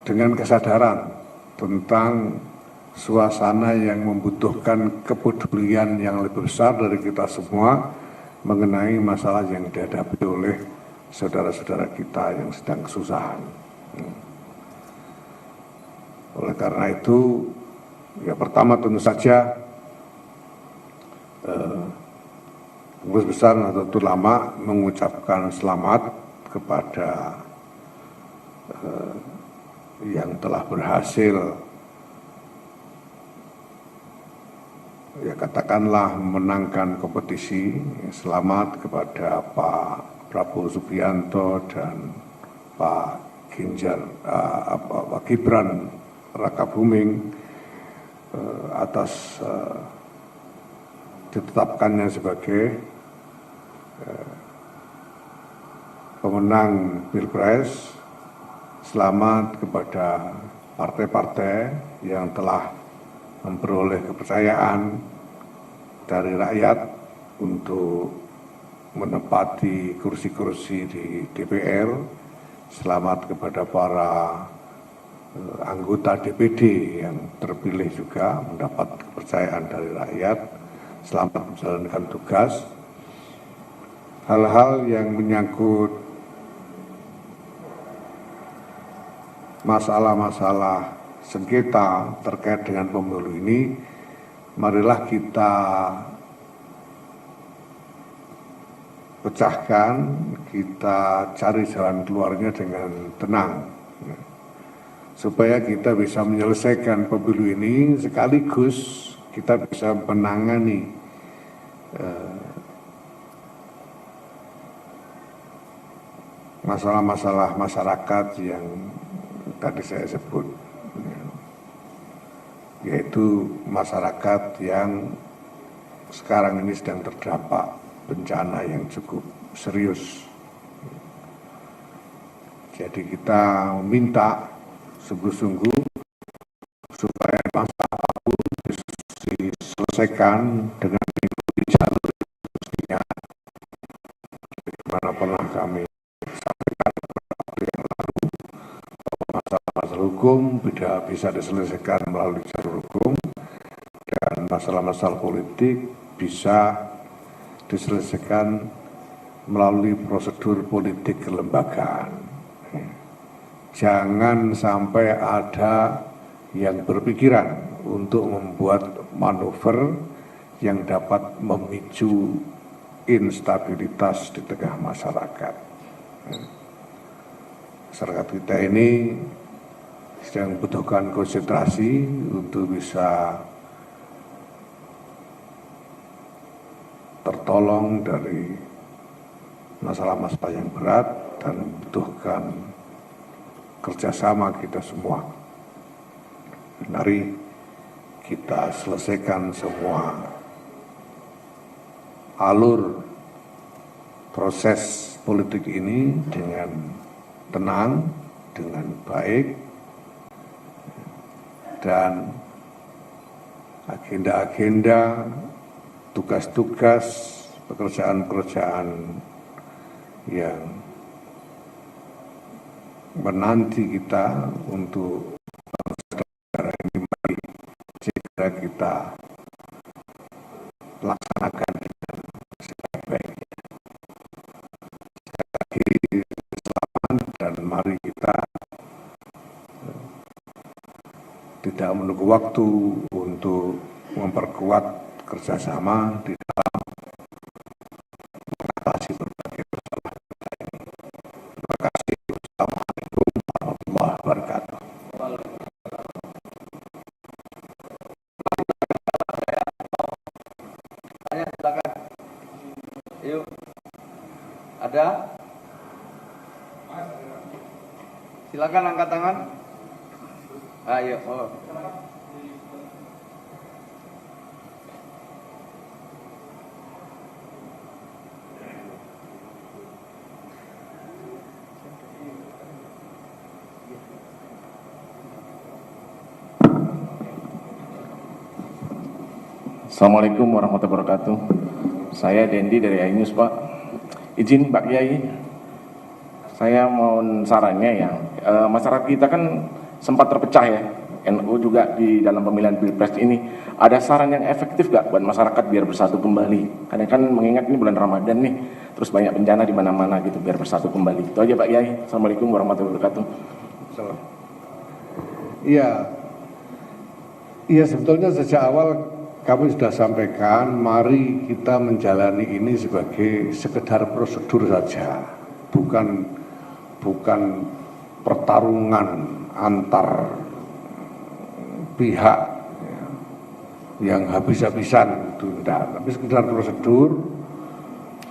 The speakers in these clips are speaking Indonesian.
dengan kesadaran tentang suasana yang membutuhkan kepedulian yang lebih besar dari kita semua mengenai masalah yang dihadapi oleh saudara-saudara kita yang sedang kesusahan. Oleh karena itu, ya pertama tentu saja Pengurus Besar Nahdlatul Ulama mengucapkan selamat kepada yang telah berhasil, ya katakanlah memenangkan kompetisi. Selamat kepada Pak Prabowo Subianto dan Pak Gibran Rakabuming atas ditetapkannya sebagai pemenang Pilpres. Selamat kepada partai-partai yang telah memperoleh kepercayaan dari rakyat untuk menempati kursi-kursi di DPR. Selamat kepada para anggota DPD yang terpilih juga mendapat kepercayaan dari rakyat. Selamat menjalankan tugas. Hal-hal yang menyangkut masalah-masalah sengketa terkait dengan pemilu ini, marilah kita pecahkan, kita cari jalan keluarnya dengan tenang, supaya kita bisa menyelesaikan pemilu ini sekaligus kita bisa menangani masalah-masalah masyarakat yang tadi saya sebut, yaitu masyarakat yang sekarang ini sedang terdampak bencana yang cukup serius. Jadi kita meminta sungguh-sungguh supaya masalah apapun diselesaikan dengan mengikuti jalur mestinya. Bagaimana pernah kami sampaikan beberapa yang lalu, masalah hukum tidak bisa diselesaikan melalui jalur hukum, dan masalah-masalah politik bisa diselesaikan melalui prosedur politik kelembagaan. Jangan sampai ada yang berpikiran untuk membuat manuver yang dapat memicu instabilitas di tengah masyarakat. Masyarakat kita ini sedang membutuhkan konsentrasi untuk bisa tertolong dari masalah-masalah yang berat dan membutuhkan kerjasama kita semua. Mari kita selesaikan semua alur proses politik ini dengan tenang, dengan baik, dan agenda-agenda, tugas-tugas, pekerjaan-pekerjaan yang menanti kita untuk negara ini, mari segera kita laksanakan dengan sebaik-baiknya. Sekali lagi selamat, dan mari kita tidak menunggu waktu untuk memperkuat kerjasama di dalam mengatasi berbagai masalah kita ini. Terima kasih. Assalamualaikum warahmatullahi wabarakatuh. Silakan. Yuk. Ada? Silakan angkat tangan. Ayo. Oh. Assalamualaikum warahmatullahi wabarakatuh. Saya Dendi dari iNews, Pak. Izin Pak Kiai, saya mohon sarannya ya. Masyarakat kita kan sempat terpecah ya, NU juga di dalam pemilihan Pilpres ini. Ada saran yang efektif gak buat masyarakat biar bersatu kembali? Karena kan mengingat ini bulan Ramadan nih, terus banyak bencana di mana-mana gitu, biar bersatu kembali. Itu aja Pak Kiai. Assalamualaikum warahmatullahi wabarakatuh. Iya, sebetulnya sejak awal kami sudah sampaikan, mari kita menjalani ini sebagai sekedar prosedur saja, bukan pertarungan antar pihak yang habis-habisan itu tidak, tapi sekedar prosedur.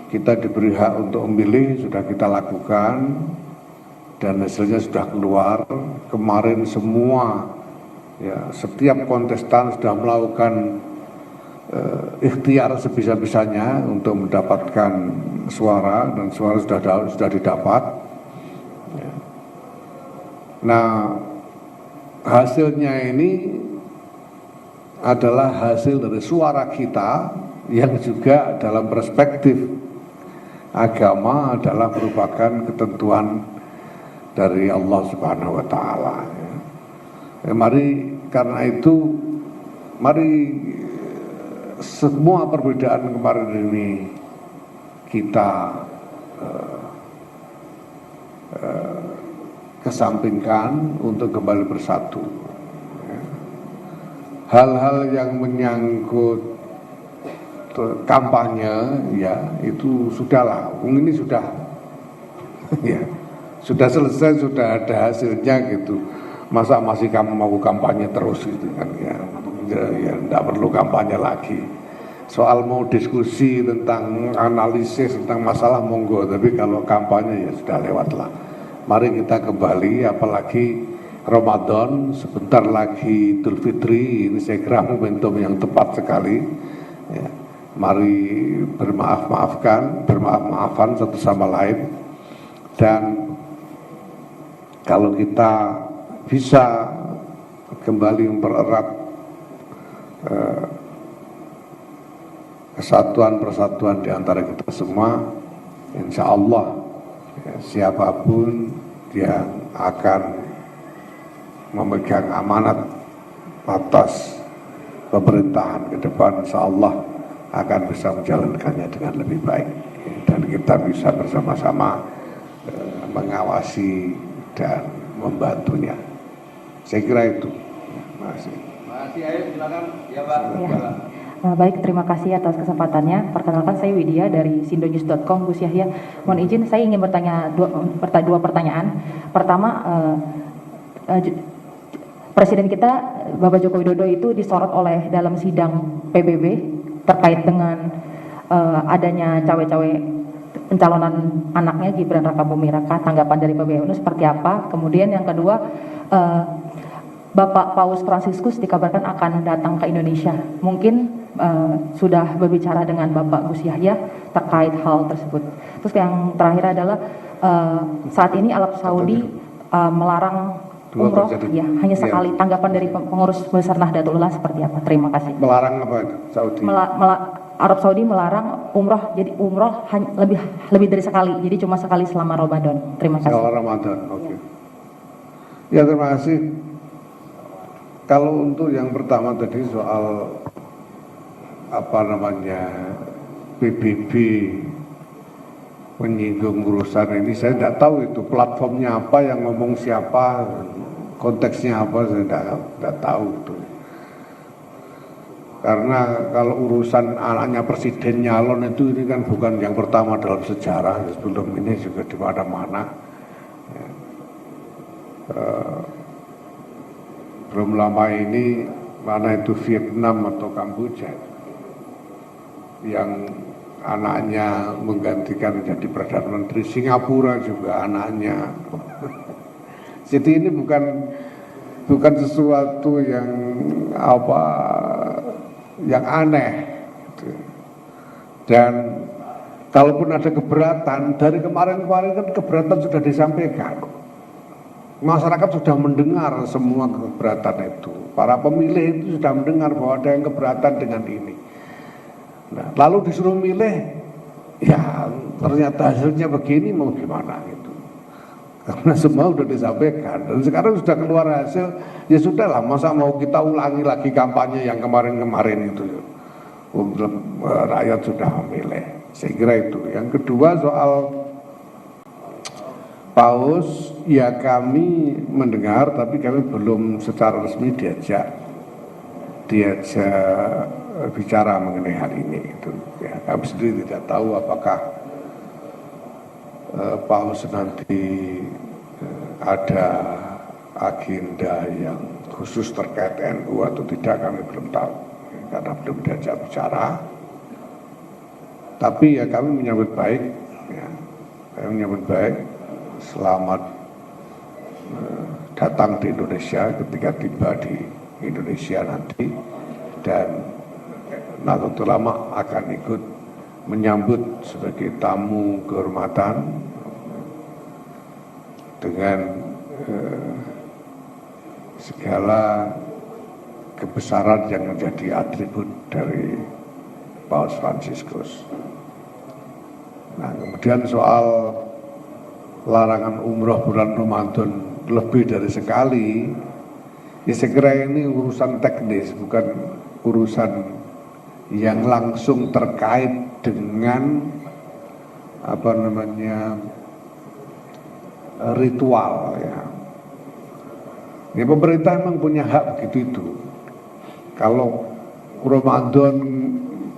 Kita diberi hak untuk memilih, sudah kita lakukan dan hasilnya sudah keluar. Kemarin semua ya, setiap kontestan sudah melakukan ikhtiar sebisa-bisanya untuk mendapatkan suara, dan suara sudah didapat. Nah, hasilnya ini adalah hasil dari suara kita yang juga dalam perspektif agama adalah merupakan ketentuan dari Allah Subhanahu wa Ta'ala. Mari karena itu, mari semua perbedaan kemarin ini kita kesampingkan untuk kembali bersatu. Hal-hal yang menyangkut kampanye ya itu sudahlah, ini sudah ya sudah selesai, sudah ada hasilnya gitu. Masa masih kamu mau kampanye terus gitu kan ya enggak perlu kampanye lagi. Soal mau diskusi tentang analisis tentang masalah monggo, tapi kalau kampanye ya sudah lewat lah. Mari kita kembali, apalagi Ramadan sebentar lagi, Idul Fitri, ini saya kira momentum yang tepat sekali ya. Mari bermaaf-maafan satu sama lain, dan kalau kita bisa kembali mempererat kesatuan persatuan di antara kita semua, insya Allah ya, siapapun yang akan memegang amanat atas pemerintahan ke depan, insya Allah akan bisa menjalankannya dengan lebih baik, dan kita bisa bersama-sama mengawasi dan membantunya. Saya kira itu. Makasih. Ayo silakan. Ya Pak. Ya. Baik, terima kasih atas kesempatannya. Perkenalkan, saya Widya dari sindonews.com, Gus Yahya. Mohon izin, saya ingin bertanya dua pertanyaan. Pertama, Presiden kita Bapak Joko Widodo itu disorot oleh dalam sidang PBB terkait dengan adanya cawe-cawe pencalonan anaknya Gibran Raka Buming Raka. Tanggapan dari PBNU seperti apa? Kemudian yang kedua, Bapak Paus Fransiskus dikabarkan akan datang ke Indonesia. Mungkin sudah berbicara dengan Bapak Gus Yahya terkait hal tersebut. Terus yang terakhir adalah saat ini Arab Saudi melarang umroh, ya hanya sekali. Tanggapan dari pengurus besar Nahdlatul Ulama seperti apa? Terima kasih. Melarang apa Saudi? Arab Saudi melarang umroh, jadi umroh lebih dari sekali, jadi cuma sekali selama Ramadan. Terima kasih. Selama Ramadan, oke. Ya, terima kasih. Kalau untuk yang pertama tadi soal apa namanya PBB menyinggung urusan ini, saya tidak tahu itu platformnya apa, yang ngomong siapa, konteksnya apa, saya tidak tahu itu. Karena kalau urusan anaknya presiden nyalon itu, ini kan bukan yang pertama dalam sejarah, sebelum ini juga di mana-mana. Belum lama ini, mana itu Vietnam atau Kamboja, yang anaknya menggantikan menjadi Perdana Menteri. Singapura juga anaknya. Jadi ini bukan sesuatu yang yang aneh. Dan kalaupun ada keberatan, dari kemarin-kemarin kan keberatan sudah disampaikan. Masyarakat sudah mendengar semua keberatan itu. Para pemilih itu sudah mendengar bahwa ada yang keberatan dengan ini. Nah, lalu disuruh milih, ya ternyata hasilnya begini, mau gimana gitu. karena semua sudah disampaikan dan sekarang sudah keluar hasil, ya sudahlah, masa mau kita ulangi lagi kampanye yang kemarin-kemarin itu. Rakyat sudah memilih. Saya kira itu. Yang kedua soal Paus, ya kami mendengar tapi kami belum secara resmi diajak bicara mengenai hal ini. Itu ya, kami sendiri tidak tahu apakah Paus nanti ada agenda yang khusus terkait NU atau tidak, kami belum tahu karena belum diajak bicara. Tapi ya kami menyambut baik, ya, kami menyambut baik, selamat datang di Indonesia ketika tiba di Indonesia nanti, dan Nahdlatul Ulama akan ikut menyambut sebagai tamu kehormatan dengan segala kebesaran yang menjadi atribut dari Paus Fransiskus. Nah, kemudian soal larangan umroh bulan Ramadan lebih dari sekali, ya saya kira ini urusan teknis, bukan urusan yang langsung terkait dengan ritual, ya. Ya pemerintah memang punya hak begitu itu. Kalau Ramadan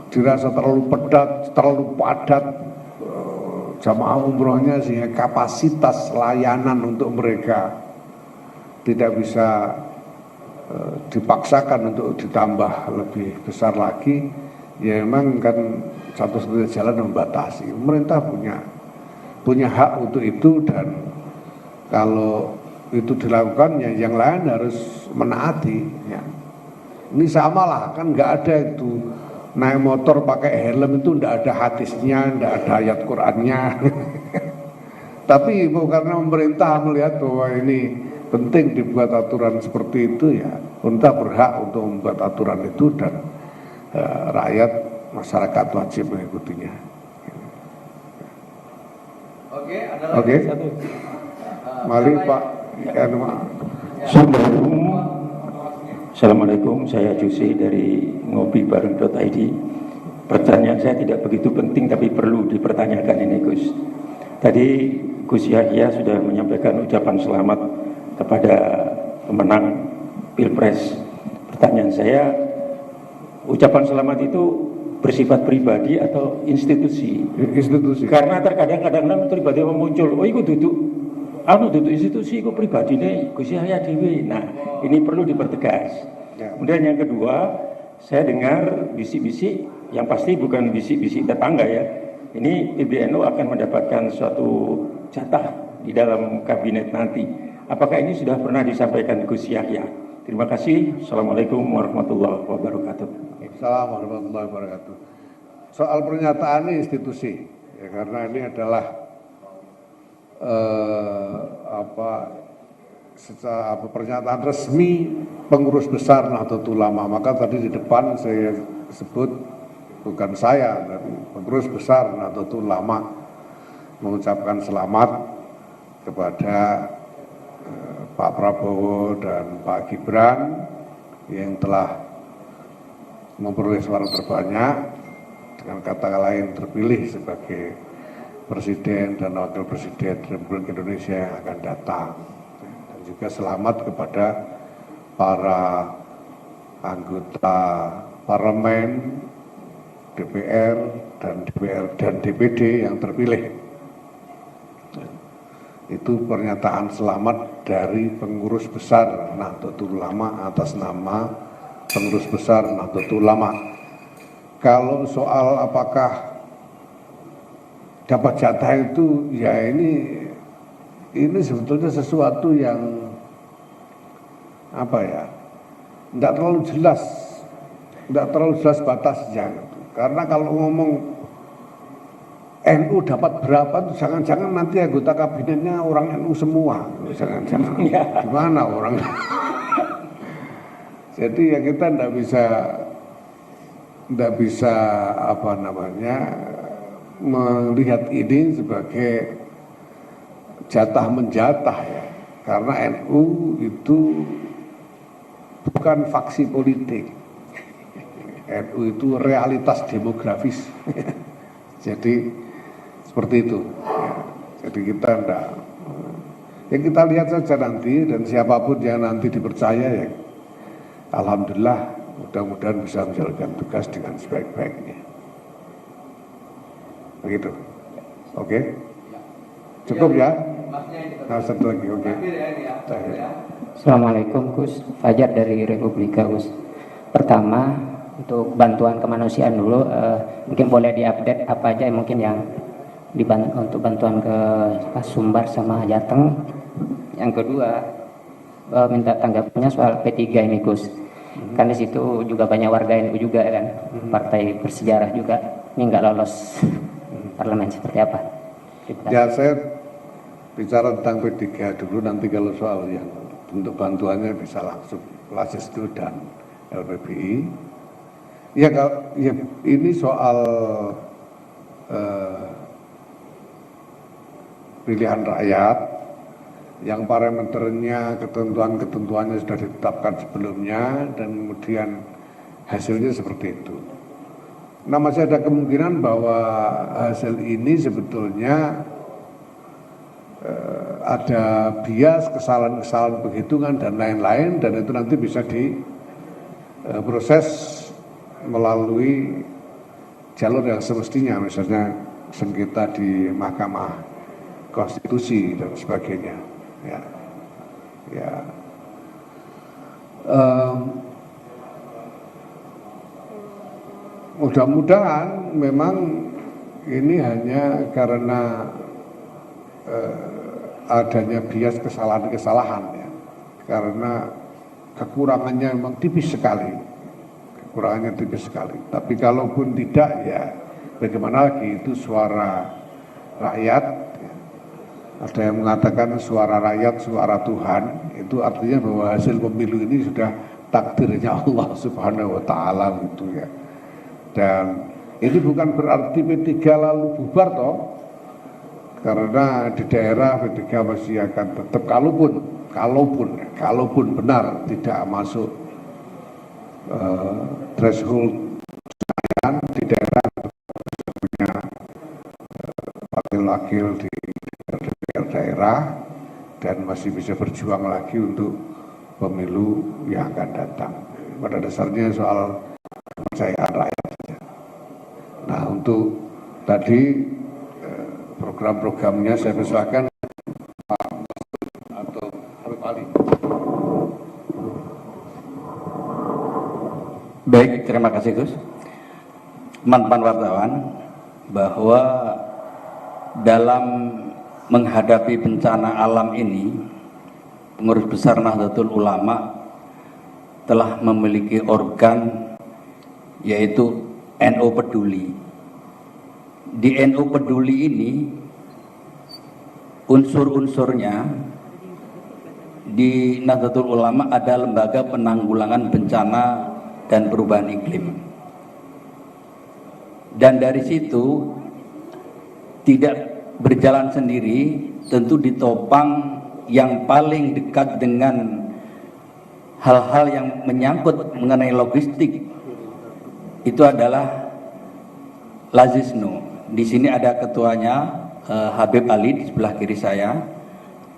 dirasa terlalu padat jamaah umrohnya, sehingga kapasitas layanan untuk mereka tidak bisa dipaksakan untuk ditambah lebih besar lagi, ya memang kan satu-satunya jalan membatasi. Pemerintah punya hak untuk itu, dan kalau itu dilakukan ya yang lain harus menaati, ya. Ini sama lah, kan nggak ada itu naik motor pakai helm itu nggak ada hadisnya, nggak ada ayat Qur'annya. Tapi karena pemerintah melihat bahwa ini penting dibuat aturan seperti itu, ya pemerintah berhak untuk membuat aturan itu, dan rakyat masyarakat wajib mengikutinya. Oke, ada lagi satu. Mari Pak. Assalamualaikum, saya Jusi dari ngopibareng.id. Pertanyaan saya tidak begitu penting tapi perlu dipertanyakan ini, Gus. Tadi Gus Yahya sudah menyampaikan ucapan selamat kepada pemenang Pilpres. Pertanyaan saya, ucapan selamat itu bersifat pribadi atau institusi? Institusi. Karena terkadang-kadang tiba-tiba muncul, oh itu duduk institusi, itu pribadi nih Gus Yahya Dewi. Nah, ini perlu dipertegas. Ya. Kemudian yang kedua, saya dengar bisik-bisik, yang pasti bukan bisik-bisik tetangga ya. Ini PBNU akan mendapatkan suatu jatah di dalam kabinet nanti. Apakah ini sudah pernah disampaikan Gus Yahya? Terima kasih. Assalamualaikum warahmatullahi wabarakatuh. Assalamualaikum warahmatullahi wabarakatuh. Soal pernyataan ini institusi, ya, karena ini adalah secara pernyataan resmi pengurus besar Nahdlatul Ulama. Maka tadi di depan saya sebut, bukan saya, tapi pengurus besar Nahdlatul Ulama mengucapkan selamat kepada Pak Prabowo dan Pak Gibran yang telah memperoleh suara terbanyak, dengan kata lain terpilih sebagai Presiden dan Wakil Presiden Republik Indonesia yang akan datang. Dan juga selamat kepada para anggota parlemen, DPR dan DPD yang terpilih. Itu pernyataan selamat dari pengurus besar Nahdlatul Ulama atas nama pengurus besar Nahdlatul Ulama. Kalau soal apakah dapat jatah itu, ya ini sebetulnya sesuatu yang tidak terlalu jelas batasnya. Karena kalau ngomong NU dapat berapa, itu jangan-jangan nanti anggota kabinetnya orang NU semua, jangan-jangan gimana orang. Jadi ya kita tidak bisa melihat ini sebagai jatah menjatah ya, karena NU itu bukan faksi politik. NU itu realitas demografis. Jadi seperti itu. Jadi kita enggak, ya kita lihat saja nanti, dan siapapun yang nanti dipercaya ya, alhamdulillah, mudah-mudahan bisa menjalankan tugas dengan sebaik-baiknya. Begitu. Oke? Cukup ya? Nah, satu lagi, oke. Assalamualaikum Gus, Fajar dari Republika Gus. Pertama, untuk bantuan kemanusiaan dulu, mungkin boleh diupdate apa aja mungkin yang untuk bantuan ke Sumbar sama Jateng. Yang kedua, minta tanggapannya soal P3 ini Gus. Kan di situ juga banyak warga NU juga kan, partai bersejarah juga, ini nggak lolos parlemen seperti apa? Ya, saya bicara tentang P3 dulu, nanti kalau soal yang bentuk bantuannya bisa langsung Lasistu dan LPBI. Ya, ini soal pilihan rakyat yang parameternya, ketentuannya sudah ditetapkan sebelumnya, dan kemudian hasilnya seperti itu. Nah, masih ada kemungkinan bahwa hasil ini sebetulnya ada bias, kesalahan-kesalahan penghitungan dan lain-lain, dan itu nanti bisa diproses melalui jalur yang semestinya, misalnya sengketa di Mahkamah Konstitusi dan sebagainya. Mudah-mudahan memang ini hanya karena adanya bias kesalahan-kesalahan ya, karena kekurangannya memang tipis sekali, tapi kalaupun tidak ya bagaimana lagi, itu suara rakyat ya. Ada yang mengatakan suara rakyat, suara Tuhan, itu artinya bahwa hasil pemilu ini sudah takdirnya Allah Subhanahu wa Ta'ala gitu ya. Dan ini bukan berarti P3 lalu bubar toh, karena di daerah P3 masih akan tetap, kalaupun benar tidak masuk threshold Senayan, di daerah punya wakil-wakil di daerah dan masih bisa berjuang lagi untuk pemilu yang akan datang. Pada dasarnya soal kepercayaan rakyat saja. Nah, untuk tadi program-programnya saya persilakan Pak atau Habib Ali. Baik, terima kasih Gus. Teman-teman wartawan, bahwa dalam menghadapi bencana alam ini, Pengurus Besar Nahdlatul Ulama telah memiliki organ yaitu NU Peduli. Di NU Peduli ini unsur-unsurnya, di Nahdlatul Ulama ada lembaga penanggulangan bencana dan perubahan iklim. Dan dari situ tidak berjalan sendiri, tentu ditopang yang paling dekat dengan hal-hal yang menyangkut mengenai logistik itu adalah Lazisnu. Di sini ada ketuanya Habib Ali di sebelah kiri saya.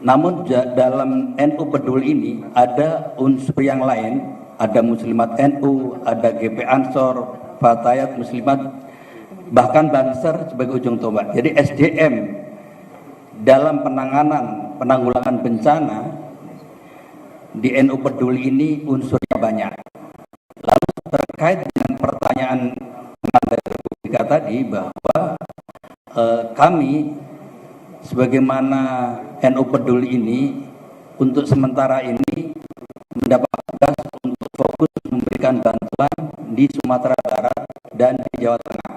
Namun dalam NU Peduli ini ada unsur yang lain, ada Muslimat NU, ada GP Ansor, Fatayat Muslimat, bahkan Banser sebagai ujung tombak. Jadi SDM dalam penanggulangan bencana di NU Peduli ini unsurnya banyak. Lalu terkait dengan pertanyaan Republika tadi, bahwa kami sebagaimana NU Peduli ini untuk sementara ini mendapat tugas untuk fokus memberikan bantuan di Sumatera Barat dan di Jawa Tengah.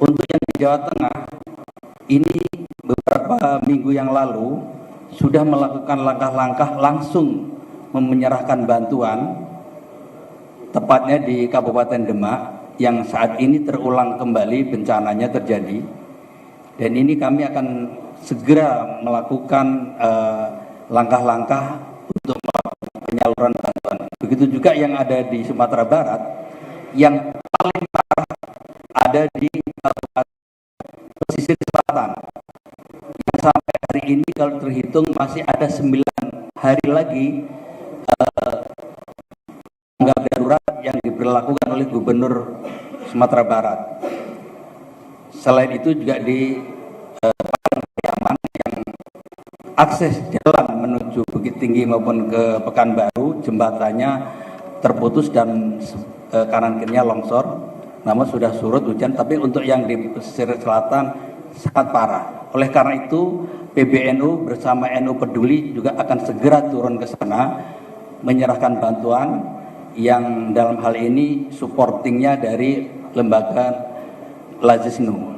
Untuk yang di Jawa Tengah ini beberapa minggu yang lalu sudah melakukan langkah-langkah langsung menyerahkan bantuan, tepatnya di Kabupaten Demak yang saat ini terulang kembali bencananya terjadi. Dan ini kami akan segera melakukan langkah-langkah untuk melakukan penyaluran bantuan. Begitu juga yang ada di Sumatera Barat, yang paling parah ada di pesisir selatan. Yang sampai hari ini kalau terhitung masih ada 9 hari lagi tanggap darurat yang diberlakukan oleh Gubernur Sumatera Barat. Selain itu juga di Pariaman yang akses jalan menuju Bukit Tinggi maupun ke Pekanbaru jembatannya terputus dan kanan kirinya longsor. Namun sudah surut hujan, tapi untuk yang di pesisir selatan sangat parah. Oleh karena itu PBNU bersama NU Peduli juga akan segera turun ke sana menyerahkan bantuan yang dalam hal ini supportingnya dari lembaga Lazisnu.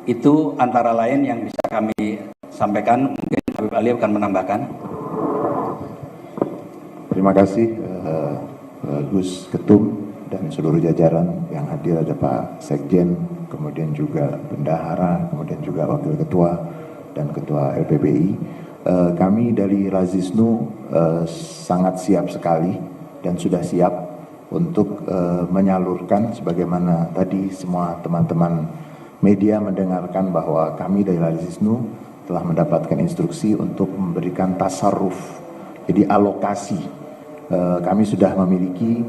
Itu antara lain yang bisa kami sampaikan. Mungkin Habib Ali akan menambahkan. Terima kasih Gus Ketum dan seluruh jajaran yang hadir, ada Pak Sekjen, kemudian juga Bendahara, kemudian juga Wakil Ketua dan Ketua LPBI. Kami dari Lazisnu sangat siap sekali dan sudah siap untuk menyalurkan sebagaimana tadi semua teman-teman media mendengarkan bahwa kami dari Lazisnu telah mendapatkan instruksi untuk memberikan tasarruf, jadi alokasi. Kami sudah memiliki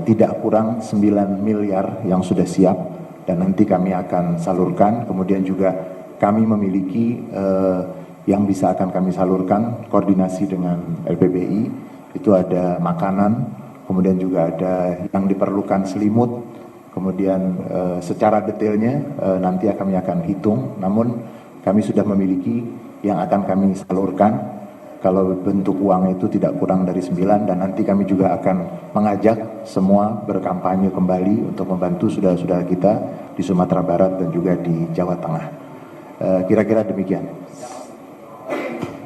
tidak kurang 9 miliar yang sudah siap dan nanti kami akan salurkan. Kemudian juga kami memiliki yang bisa akan kami salurkan koordinasi dengan LPBI, itu ada makanan, kemudian juga ada yang diperlukan selimut, kemudian secara detailnya nanti kami akan hitung, namun kami sudah memiliki yang akan kami salurkan. Kalau bentuk uang itu tidak kurang dari 9, dan nanti kami juga akan mengajak semua berkampanye kembali untuk membantu saudara-saudara kita di Sumatera Barat dan juga di Jawa Tengah. Kira-kira demikian.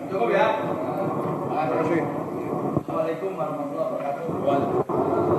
Cukup ya. Assalamualaikum warahmatullahi wabarakatuh.